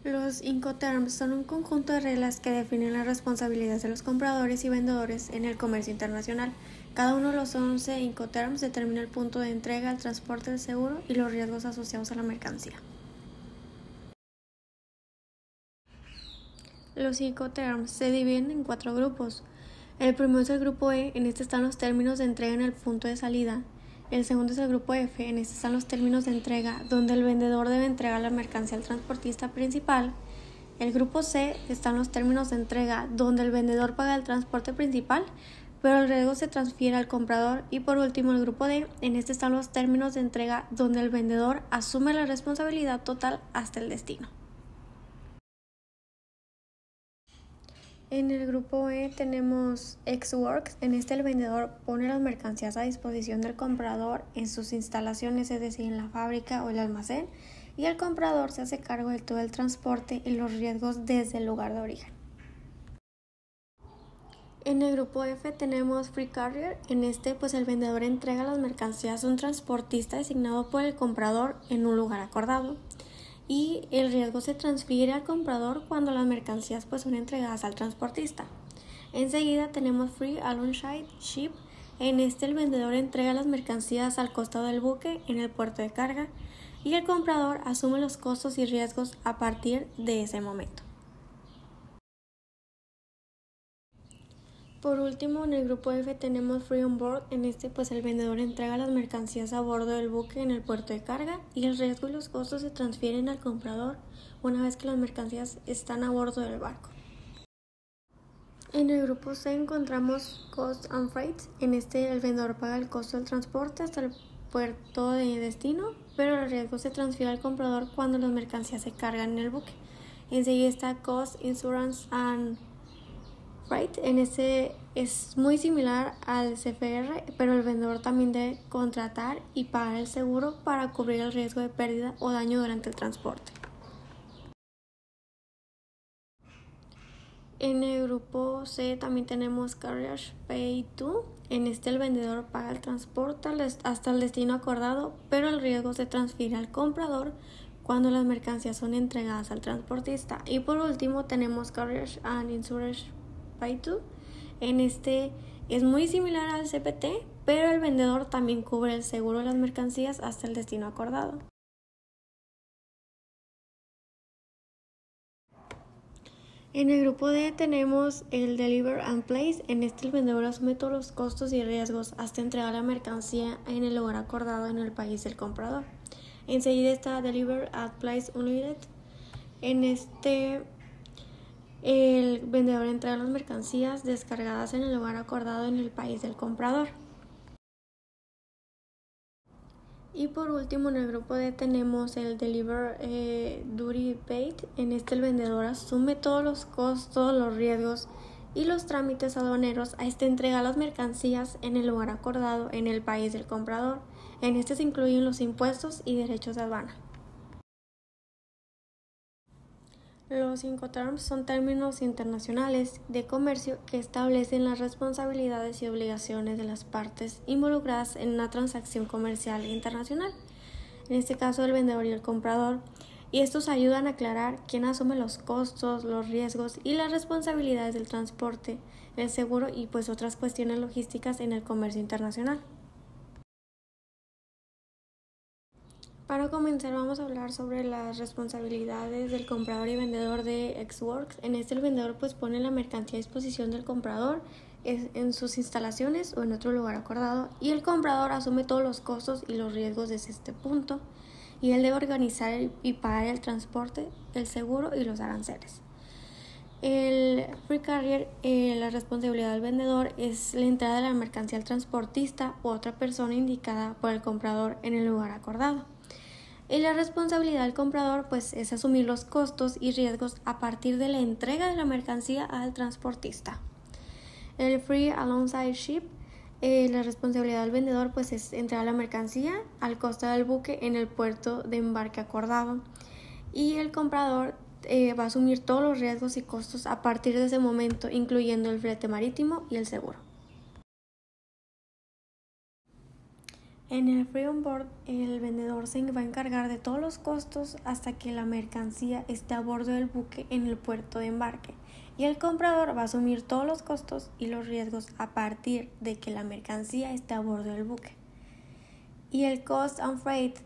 Los Incoterms son un conjunto de reglas que definen las responsabilidades de los compradores y vendedores en el comercio internacional. Cada uno de los 11 Incoterms determina el punto de entrega, el transporte, el seguro y los riesgos asociados a la mercancía. Los Incoterms se dividen en 4 grupos. El primero es el grupo E, en este están los términos de entrega en el punto de salida. El segundo es el grupo F, en este están los términos de entrega, donde el vendedor debe entregar la mercancía al transportista principal. El grupo C están los términos de entrega, donde el vendedor paga el transporte principal, pero el riesgo se transfiere al comprador. Y por último, el grupo D, en este están los términos de entrega, donde el vendedor asume la responsabilidad total hasta el destino. En el grupo E tenemos Ex-Works. En este el vendedor pone las mercancías a disposición del comprador en sus instalaciones, es decir, en la fábrica o el almacén, y el comprador se hace cargo de todo el transporte y los riesgos desde el lugar de origen. En el grupo F tenemos Free Carrier. En este el vendedor entrega las mercancías a un transportista designado por el comprador en un lugar acordado. Y el riesgo se transfiere al comprador cuando las mercancías son entregadas al transportista. Enseguida tenemos Free Alongside Ship. En este el vendedor entrega las mercancías al costado del buque en el puerto de carga y el comprador asume los costos y riesgos a partir de ese momento. Por último, en el grupo F tenemos Free On Board. En este el vendedor entrega las mercancías a bordo del buque en el puerto de carga y el riesgo y los costos se transfieren al comprador una vez que las mercancías están a bordo del barco. En el grupo C encontramos Cost and Freight. En este el vendedor paga el costo del transporte hasta el puerto de destino, pero el riesgo se transfiere al comprador cuando las mercancías se cargan en el buque. Enseguida está Cost, Insurance and Freight. En este es muy similar al CFR, pero el vendedor también debe contratar y pagar el seguro para cubrir el riesgo de pérdida o daño durante el transporte. En el grupo C también tenemos Carriage Pay To. En este el vendedor paga el transporte hasta el destino acordado, pero el riesgo se transfiere al comprador cuando las mercancías son entregadas al transportista. Y por último tenemos Carriage and Insurance Pay To. En este es muy similar al CPT, pero el vendedor también cubre el seguro de las mercancías hasta el destino acordado. En el grupo D tenemos el Deliver and Place. En este el vendedor asume todos los costos y riesgos hasta entregar la mercancía en el lugar acordado en el país del comprador. Enseguida está Deliver at Place Unlimited. En este el vendedor entrega las mercancías descargadas en el lugar acordado en el país del comprador. Y por último, en el grupo D tenemos el Deliver Duty Paid. En este el vendedor asume todos los costos, los riesgos y los trámites aduaneros a entrega las mercancías en el lugar acordado en el país del comprador. En este se incluyen los impuestos y derechos de aduana. Los Incoterms son términos internacionales de comercio que establecen las responsabilidades y obligaciones de las partes involucradas en una transacción comercial internacional, en este caso el vendedor y el comprador, y estos ayudan a aclarar quién asume los costos, los riesgos y las responsabilidades del transporte, el seguro y otras cuestiones logísticas en el comercio internacional. Para comenzar vamos a hablar sobre las responsabilidades del comprador y vendedor de Ex-Works. En este el vendedor pone la mercancía a disposición del comprador en sus instalaciones o en otro lugar acordado y el comprador asume todos los costos y los riesgos desde este punto y él debe organizar y pagar el transporte, el seguro y los aranceles. El Free Carrier, la responsabilidad del vendedor es la entrada de la mercancía al transportista u otra persona indicada por el comprador en el lugar acordado. Y la responsabilidad del comprador es asumir los costos y riesgos a partir de la entrega de la mercancía al transportista. El Free Alongside Ship, la responsabilidad del vendedor es entregar la mercancía al costado del buque en el puerto de embarque acordado y el comprador va a asumir todos los riesgos y costos a partir de ese momento, incluyendo el flete marítimo y el seguro. En el Free On Board, el vendedor se va a encargar de todos los costos hasta que la mercancía esté a bordo del buque en el puerto de embarque, y el comprador va a asumir todos los costos y los riesgos a partir de que la mercancía esté a bordo del buque. Y el Cost and Freight,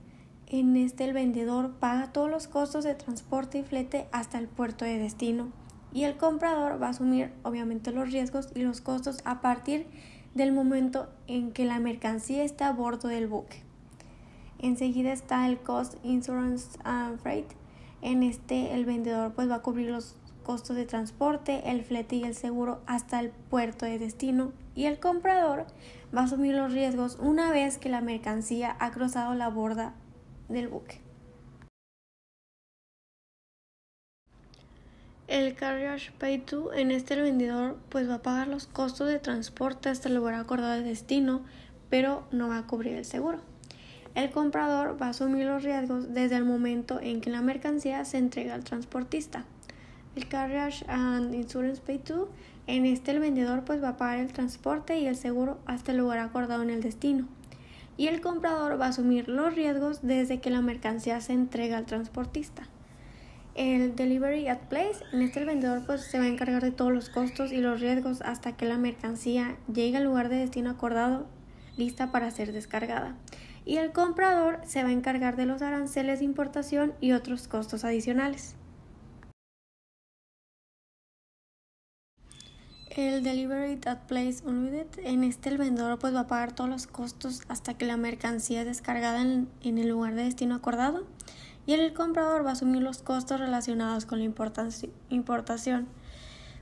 en este el vendedor paga todos los costos de transporte y flete hasta el puerto de destino, y el comprador va a asumir obviamente los riesgos y los costos a partir del momento en que la mercancía está a bordo del buque. Enseguida está el Cost, Insurance and Freight. En este el vendedor pues va a cubrir los costos de transporte, el flete y el seguro hasta el puerto de destino, y el comprador va a asumir los riesgos una vez que la mercancía ha cruzado la borda del buque. El Carriage Pay To, en este el vendedor pues va a pagar los costos de transporte hasta el lugar acordado de destino, pero no va a cubrir el seguro. El comprador va a asumir los riesgos desde el momento en que la mercancía se entrega al transportista. El Carriage and Insurance Pay To, en este el vendedor pues va a pagar el transporte y el seguro hasta el lugar acordado en el destino, y el comprador va a asumir los riesgos desde que la mercancía se entrega al transportista. El Delivery at Place, en este el vendedor pues se va a encargar de todos los costos y los riesgos hasta que la mercancía llegue al lugar de destino acordado, lista para ser descargada, y el comprador se va a encargar de los aranceles de importación y otros costos adicionales. El Delivery at Place Unlimited, en este el vendedor pues va a pagar todos los costos hasta que la mercancía es descargada en el lugar de destino acordado, y el comprador va a asumir los costos relacionados con la importación.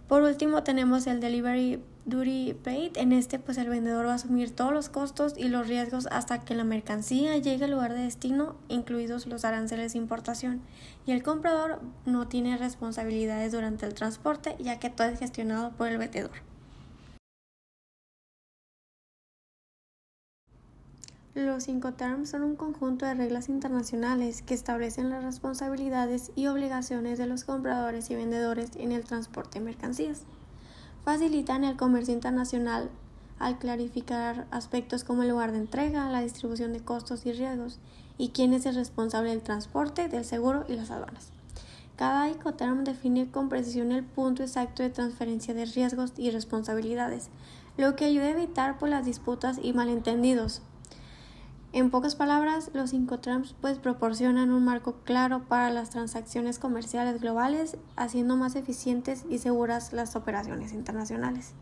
Por último tenemos el Delivery Duty Paid. En este pues el vendedor va a asumir todos los costos y los riesgos hasta que la mercancía llegue al lugar de destino, incluidos los aranceles de importación, y el comprador no tiene responsabilidades durante el transporte, ya que todo es gestionado por el vendedor. Los Incoterms son un conjunto de reglas internacionales que establecen las responsabilidades y obligaciones de los compradores y vendedores en el transporte de mercancías. Facilitan el comercio internacional al clarificar aspectos como el lugar de entrega, la distribución de costos y riesgos, y quién es el responsable del transporte, del seguro y las aduanas. Cada Incoterm define con precisión el punto exacto de transferencia de riesgos y responsabilidades, lo que ayuda a evitar las disputas y malentendidos. En pocas palabras, los Incoterms pues proporcionan un marco claro para las transacciones comerciales globales, haciendo más eficientes y seguras las operaciones internacionales.